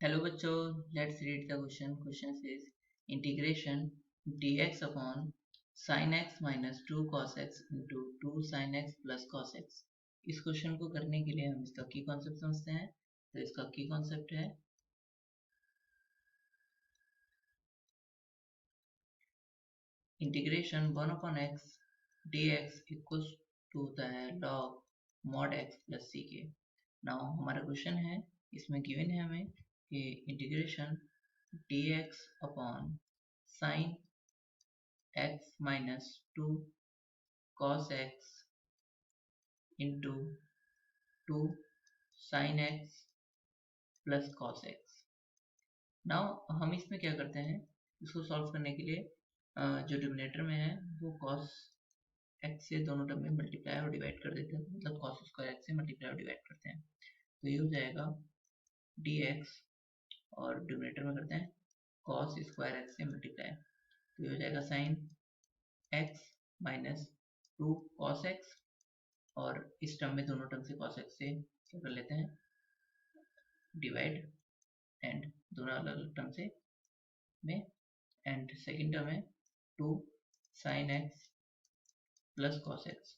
Hello बच्चों, let's read the question. Question says integration dx upon sin x minus 2 cos x into 2 sin x plus cos x. इस question को करने के लिए हम इसका की कॉन्सेप्ट समझते हैं। तो इसका की कॉन्सेप्ट है integration 1 upon x dx equals to होता है log mod x plus ck. Now हमारा क्वेश्चन है, इसमें गिवन है हमें कि integration dx upon sin x minus 2 cos x into 2 sin x plus cos x. Now हम इसमें क्या करते हैं, इसको सॉल्व करने के लिए जो डिनोमिनेटर में है वो cos x से दोनों टर्म में मल्टीप्लाई और डिवाइड कर देते हैं, मतलब cos स्क्वायर x से मल्टीप्लाई और डिवाइड करते हैं। तो ये हो जाएगा dx और डिनोमिनेटर में करते हैं cos स्क्वायर x से मल्टीप्लाई, तो ये हो जाएगा sin x minus 2 cos x, और इस टर्म में दोनों टर्म से cos x से क्या कर लेते हैं डिवाइड, एंड दोनों अलग अलग टर्म से में, एंड सेकेंड टर्म है 2 sin x plus cos x,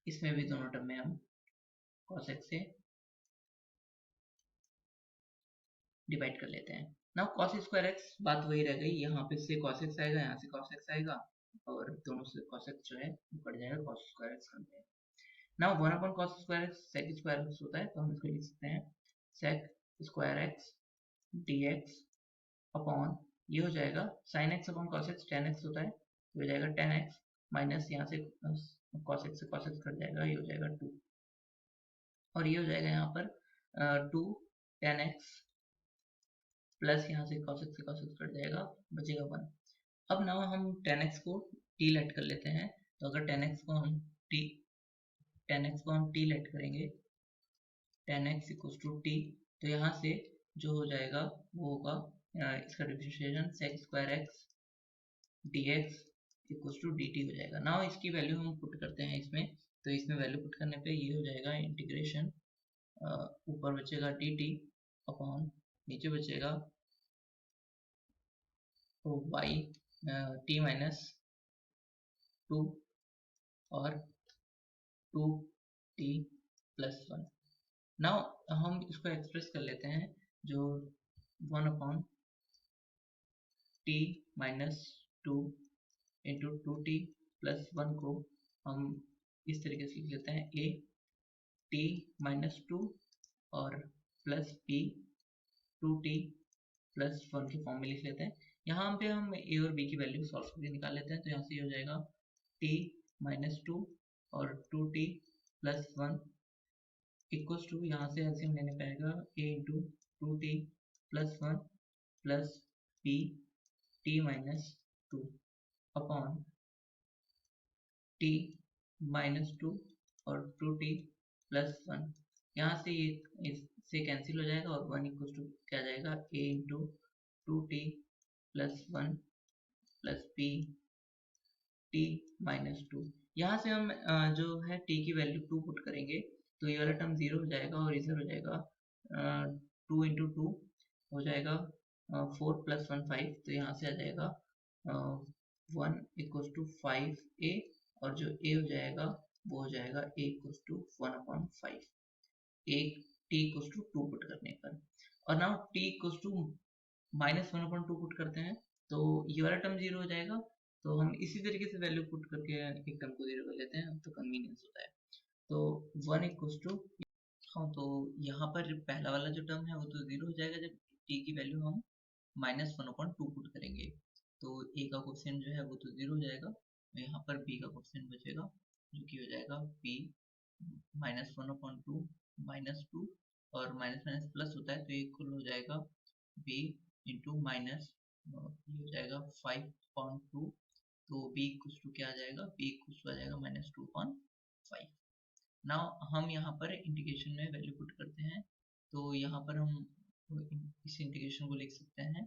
इसमें भी दोनों टर्म में हम cos x से डिवाइड कर लेते हैं। नाउ cos स्क्वायर x बात वही रह गई, यहाँ पे से cos x आएगा, यहाँ से cos x आएगा, और दोनों से cos x जो है वो कट जाएगा, cos स्क्वायर x करते हैं। Now 1 upon cos square x sec square x होता है, तो हम इसको लिख सकते हैं sec square x dx upon, ये हो जाएगा sin x upon cos x, tan x होता है, तो हो जाएगा tan x माइनस यहाँ से cos x से cos x कट जाएगा, ये हो जाएगा 2, और ये हो जाएगा यहाँ पर 2 tan x प्लस यहाँ से cos x से cos x कट जाएगा, बचेगा 1। अब नाउ हम tan x को t लेट कर लेते हैं, तो अगर tan x को हम t लेट करेंगे, tan x equals to t, तो यहाँ से जो हो जाएगा वो होगा इसका differentiation sec square x dx equals to dt हो जाएगा। नाउ इसकी वैल्यू हम पुट करते हैं इसमें, तो इसमें वैल्यू पुट करने पे ये हो जाएगा इंटीग्रेशन, ऊपर बचेगा dt अपॉन नीचे बचेगा तो y t माइनस 2 और 2t प्लस 1। नाउ हम इसको एक्सप्रेस कर लेते हैं, जो 1 upon t minus 2 into 2t plus 1 को हम इस तरीके से लिख लेते हैं a t माइनस 2 और प्लस b 2t प्लस 1 के फॉर्म में लिख लेते हैं। यहाँ पे हम a और b की वैल्यू सॉल्व करके निकाल लेते हैं, तो यहाँ से ये हो जाएगा t माइनस 2 और 2t प्लस 1 इक्वल्स टू, यहाँ से एलसीएम लेने पे आएगा a into 2t plus 1 plus b t minus 2 upon t minus 2 और 2t प्लस 1, यहाँ से ये इससे कैंसिल हो जाएगा और 1 इक्वल्स टू क्या जाएगा a into 2t plus 1 plus b t minus 2। यहाँ से हम जो है t की वैल्यू 2 पुट करेंगे, तो ये वाला टर्म 0 हो जाएगा और इधर हो जाएगा 2 इंटू 2 हो जाएगा 4 प्लस 1 5, तो यहाँ से आ जाएगा 1 इक्वल्स टू 5a, और जो a हो जाएगा वो हो जाएगा a इक्वल्स टू 1 अपॉन 5, एक t इक्वल्स टू 2 पुट करने पर। और now t equals to minus 1 upon 2 put करते हैं, तो ये वाला टर्म 0 हो जाएगा, तो हम इसी तरीके से वैल्यू पुट करके एक टर्म को 0 कर लेते हैं, तो कन्वीनियंस होता है। तो 1 इक्वल्स टू, हाँ, तो यहाँ पर पहला वाला जो टर्म है वो तो 0 हो जाएगा जब t की वैल्यू हम माइनस 1 अपॉन 2 पुट करेंगे, तो a का कोफिशिएंट जो है वो तो 0 हो जाएगा, और यहाँ पर b का कोफिशिएंट बचेगा जो कि हो जाएगा b माइनस 1 अपॉन 2 माइनस 2, और माइनस माइनस प्लस होता है तो ये इक्वल हो जाएगा b इंटू माइनस, ये हो जाएगा 5 अपॉन 2, तो b इक्वल्स टू क्या आ जाएगा, b इक्वल्स टू आ जाएगा माइनस 2 अपॉन 5। नाउ हम यहाँ पर इंटीग्रेशन में वैल्यू पुट करते हैं, तो यहाँ पर हम इस इंटीग्रेशन को लिख सकते हैं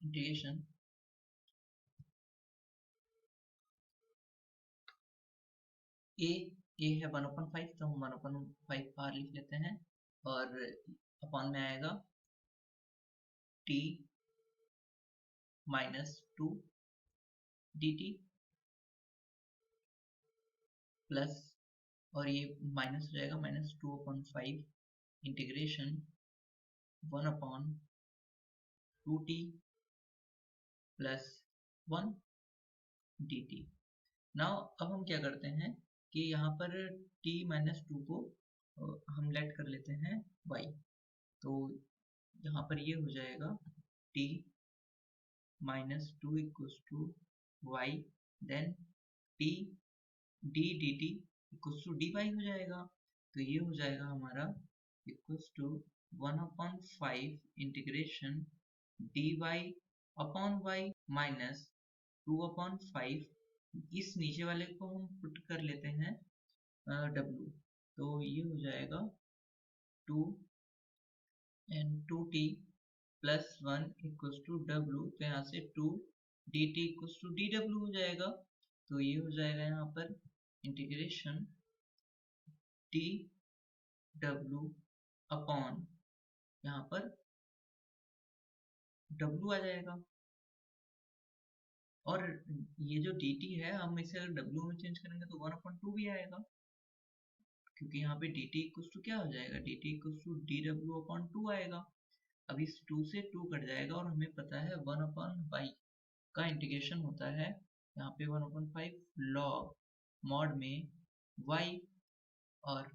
इंटीग्रेशन a है 1/5, तो हम 1/5 बाहर लिख लेते हैं, और अपॉन में आएगा t -2 dt प्लस, और ये माइनस हो जाएगा -2/5 integration 1/2t plus 1 dt। Now अब हम क्या करते हैं कि यहाँ पर t -2 को हम लेट कर लेते हैं y, तो यहाँ पर ये हो जाएगा t -2 equals to y, then t d dt equals to dy हो जाएगा। तो ये हो जाएगा हमारा equals to 1/5 integration dy upon y minus 2/5, इस नीचे वाले को हम पुट कर लेते हैं w, तो ये हो जाएगा 2 and 2t plus 1 equals to w, तो यहाँ से 2 dt इक्वल्स टू dw हो जाएगा। तो ये हो जाएगा यहाँ पर इंटीग्रेशन dw अपॉन यहाँ पर w आ जाएगा, और ये जो dt है हम इसे अगर w में चेंज करेंगे तो 1/2 भी आएगा, क्योंकि यहाँ पे dt इक्वल्स टू क्या हो जाएगा, dt इक्वल्स टू dw/2 आएगा। अब इस 2 से 2 कट जाएगा, और हमें पता है 1/y का इंटीग्रेशन होता है यहाँ पे 1/5 log मॉड में y, और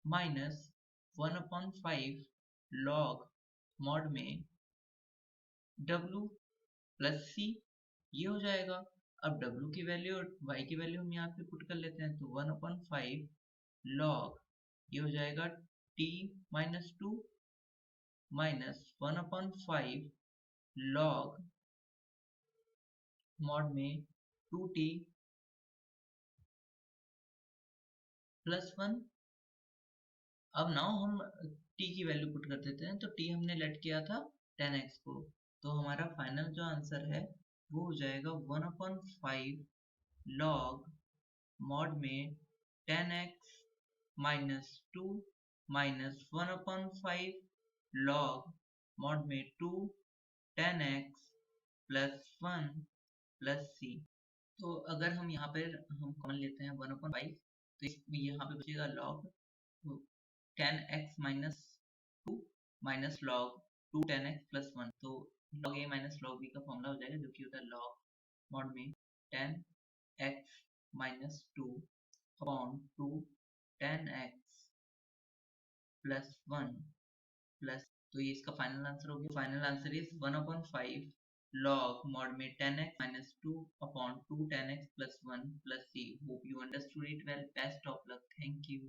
माइनस 1/5 log मॉड में w प्लस c, ये हो जाएगा। अब w की वैल्यू और y की वैल्यू हम यहाँ पे पुट कर लेते हैं, तो 1/5 log, ये हो जाएगा t -2 माइनस 1/5 log मॉड में 2t प्लस 1। अब नाउ हम t की वैल्यू पुट कर देते हैं, तो t हमने लेट किया था 10x को, तो हमारा फाइनल जो आंसर है वो हो जाएगा 1/5 log मॉड में 10x minus 2 minus 1/5 log mod में 2 10x प्लस 1 प्लस c। तो अगर हम यहाँ पर हम कॉमन लेते हैं 1/5, तो यहाँ पे बचेगा log 10x minus 2 minus log 2 10x plus 1, तो log a minus log b का फॉर्मूला हो जाएगा, जो कि होता है log मॉड में 10x minus 2 upon 2 10x plus 1 plus, तो ये इसका फाइनल आंसर हो गया। Final answer is 1/5 log mod में 10x minus 2 upon 2 10x plus 1 plus c. Hope you understood it well. Best of luck. Thank you.